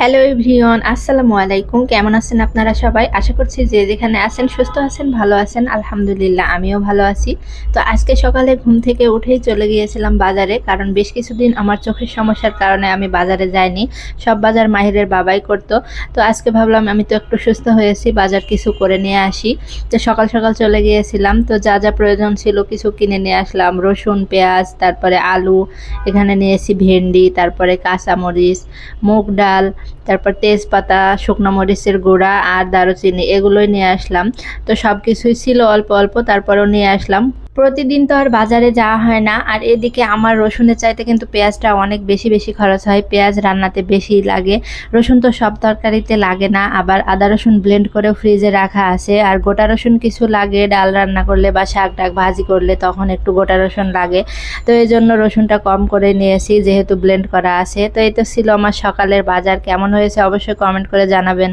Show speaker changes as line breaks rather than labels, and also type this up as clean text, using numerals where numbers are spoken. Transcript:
Hello everyone, আসসালামু আলাইকুম। কেমন আছেন আপনারা সবাই? আশা করছি যে যেখানে আছেন সুস্থ আছেন, ভালো আছেন। আলহামদুলিল্লাহ, আমিও ভালো আছি। তো আজকে সকালে ঘুম থেকে উঠেই চলে গিয়েছিলাম বাজারে, কারণ বেশ কিছুদিন আমার চোখের সমস্যার কারণে আমি বাজারে যাইনি। সব বাজার মাহিরের বাবাই করতো। তো আজকে ভাবলাম আমি তো একটু সুস্থ হয়েছি, বাজার কিছু করে নিয়ে আসি। তো সকাল সকাল চলে গিয়েছিলাম, তো যা যা প্রয়োজন ছিল কিছু কিনে নিয়ে আসলাম। রসুন, পেঁয়াজ, তারপরে আলু, এখানে নিয়েছি ভেন্ডি, তারপরে কাঁচামরিচ, মুগ ডাল, তারপর তেজপাতা, শুকনো মরিচের গুঁড়া আর দারুচিনি, এগুলোই নিয়ে আসলাম। তো সব কিছুই ছিল অল্প অল্প, তারপরেও নিয়ে আসলাম। প্রতিদিন তো আর বাজারে যাওয়া হয় না, আর এদিকে আমার রসুনের চাইতে কিন্তু পেঁয়াজটা অনেক বেশি বেশি খরচ হয়। পেঁয়াজ রান্নাতে বেশি লাগে, রসুন তো সব তরকারিতে লাগে না। আবার আদা রসুন ব্লেন্ড করেও ফ্রিজে রাখা আছে, আর গোটা রসুন কিছু লাগে ডাল রান্না করলে বা শাক টাক ভাজি করলে, তখন একটু গোটা রসুন লাগে। তো এই জন্য রসুনটা কম করে নিয়েছি, যেহেতু ব্লেন্ড করা আছে। তো এই তো ছিল আমার সকালের বাজার। কেমন হয়েছে অবশ্যই কমেন্ট করে জানাবেন।